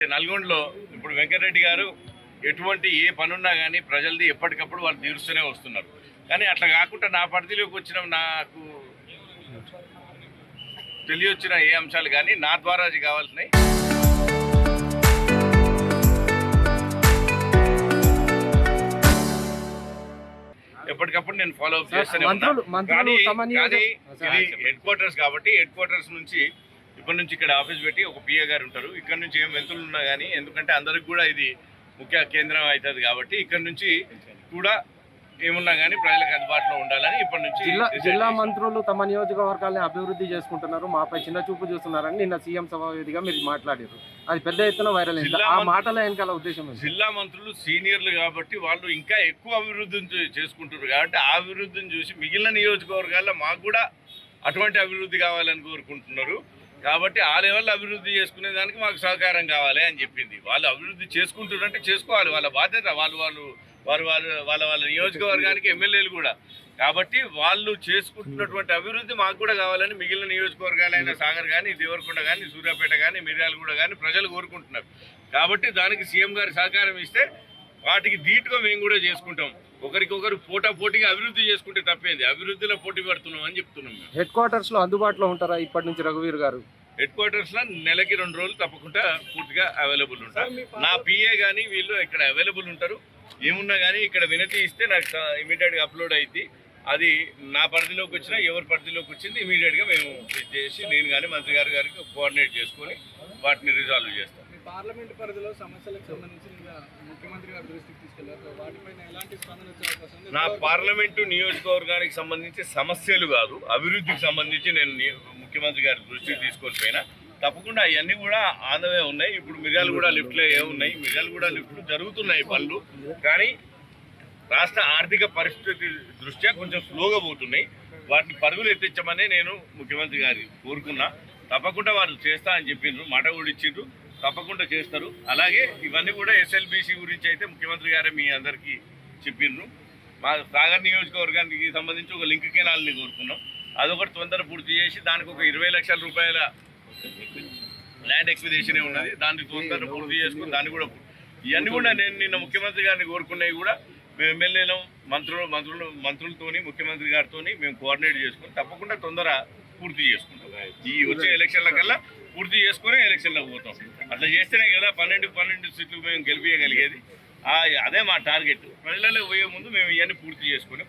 నల్గొండలో ఇప్పుడు వెంకటరెడ్డి గారు ఎటువంటి ఏ పనున్నా కానీ ప్రజలది ఎప్పటికప్పుడు వాళ్ళు తీరుస్తూనే వస్తున్నారు. కానీ అట్లా కాకుండా నా పరిధిలోకి వచ్చిన నాకు తెలియొచ్చిన ఏ అంశాలు కానీ నా ద్వారా కావాల్సినవి ఎప్పటికప్పుడు నేను ఫాలో అప్ చేస్తూనే ఉన్నాను. కానీ ఇది హెడ్ క్వార్టర్స్ కాబట్టి హెడ్ క్వార్టర్స్ నుంచి ఇప్పటి నుంచి ఇక్కడ ఆఫీస్ పెట్టి ఒక పిఏ గారు ఉంటారు. ఇక్కడ నుంచి ఏం వెళ్తులు ఉన్నా కానీ ఎందుకంటే అందరికి కూడా ఇది ముఖ్య కేంద్రం అవుతుంది కాబట్టి ఇక్కడ నుంచి కూడా ఏమున్నా కానీ ప్రజలకు అందుబాటులో ఉండాలని ఇప్పటి నుంచి జిల్లా మంత్రులు తమ నియోజకవర్గాన్ని అభివృద్ధి చేసుకుంటున్నారు, మాపై చిన్న చూపు చూస్తున్నారని నిన్న సీఎం సభ వేదికగా మీరు మాట్లాడారు. అది పెద్ద ఎత్తున వైరల్ అయింది. ఆ మాటల వెనకాల ఉద్దేశం జిల్లా మంత్రులు సీనియర్లు కాబట్టి వాళ్ళు ఇంకా ఎక్కువ అభివృద్ధిని చేసుకుంటున్నారు కాబట్టి ఆ అభివృద్ధిని చూసి మిగిలిన నియోజకవర్గాల్లో మాకు కూడా అటువంటి అభివృద్ధి కావాలని కోరుకుంటున్నారు. కాబట్టి ఆ లెవెల్లో అభివృద్ధి చేసుకునే దానికి మాకు సహకారం కావాలి అని చెప్పింది. వాళ్ళు అభివృద్ధి చేసుకుంటున్నారంటే చేసుకోవాలి, వాళ్ళ బాధ్యత. వాళ్ళ నియోజకవర్గానికి ఎమ్మెల్యేలు కూడా కాబట్టి వాళ్ళు చేసుకుంటున్నటువంటి అభివృద్ధి మాకు కూడా కావాలని మిగిలిన నియోజకవర్గాలైన సాగర్ కానీ, దేవరకొండ కానీ, సూర్యాపేట కానీ, మిర్యాలగూడ కానీ ప్రజలు కోరుకుంటున్నారు. కాబట్టి దానికి సీఎం గారి సహకారం ఇస్తే వాటికి ధీటుగా మేము కూడా చేసుకుంటాం. ఒకరికొకరు పోటీగా అభివృద్ధి చేసుకుంటే తప్పేంది, అభివృద్ధిలో పోటీ పడుతున్నాం అని చెప్తున్నాం. హెడ్ క్వార్టర్స్ లో అందుబాటులో ఉంటారా ఇప్పటి నుంచి రఘువీర్ గారు? హెడ్ క్వార్టర్స్ లో నెలకి 2 రోజులు తప్పకుండా పూర్తిగా అవైలబుల్ ఉంటారు. నా పిఏ కానీ వీళ్ళు ఇక్కడ అవైలబుల్ ఉంటారు. ఏమున్నా కానీ ఇక్కడ వినతి ఇస్తే నాకు ఇమీడియట్గా అప్లోడ్ అయింది. అది నా పరిధిలోకి వచ్చినా ఎవరి పరిధిలోకి వచ్చింది ఇమీడియట్గా మేము చేసి నేను కానీ మంత్రి గారికి కోఆర్డినేట్ చేసుకొని వాటిని రిజాల్వ్ చేస్తాం. పార్లమెంట్ పరిధిలో సమస్యలకు సంబంధించి ముఖ్యమంత్రి గారి దృష్టికి తీసుకెళ్లారు. వాటిపైన ఎలాంటి స్పందన వచ్చే అవకాశం ఉంది? నా పార్లమెంటు నియోజకవర్గానికి సంబంధించి సమస్యలు కాదు, అభివృద్ధికి సంబంధించి నేను ముఖ్యమంత్రి గారి దృష్టికి తీసుకొని తప్పకుండా అవన్నీ కూడా ఆందవే ఉన్నాయి. ఇప్పుడు మిర్యాలగూడ లిఫ్ట్లో ఏమున్నాయి, మిర్యాలగూడ లిఫ్ట్లు జరుగుతున్నాయి పనులు, కానీ రాష్ట్ర ఆర్థిక పరిస్థితి దృష్ట్యా కొంచెం స్లోగా పోతున్నాయి. వాటిని పరుగులు ఎత్తించమని నేను ముఖ్యమంత్రి గారి కోరుకున్నా. తప్పకుండా వాళ్ళు చేస్తా అని చెప్పిండ్రు, మాట కూడా ఇచ్చిండ్రు, తప్పకుండా చేస్తారు. అలాగే ఇవన్నీ కూడా ఎస్ఎల్బీసీ గురించి అయితే ముఖ్యమంత్రి గారే మీ అందరికీ చెప్పిండ్రు. మా సాగర్ నియోజకవర్గానికి సంబంధించి ఒక లింక్ కెనాల్ని కోరుకున్నాం. అదొకటి తొందర పూర్తి చేసి దానికి ఒక 20 లక్షల రూపాయల ల్యాండ్ ఎక్విజిషన్ ఉన్నది, దాన్ని తొందర పూర్తి చేసుకుని దాన్ని కూడా ఇవన్నీ కూడా నేను నిన్న ముఖ్యమంత్రి గారిని కోరుకున్నవి కూడా మేము ఎమ్మెల్యేలు మంత్రులతోని ముఖ్యమంత్రి గారితో మేము కోఆర్డినేట్ చేసుకుని తప్పకుండా తొందర పూర్తి చేసుకుంటాం. ఈ వచ్చే ఎలక్షన్ల కల్లా పూర్తి చేసుకుని ఎలక్షన్లకు పోతాం. అట్లా చేస్తేనే కదా 12 సీట్లు మేము గెలిపించగలిగేది. అదే మా టార్గెట్. ప్రజలలో పోయే ముందు మేము ఇవన్నీ పూర్తి చేసుకుని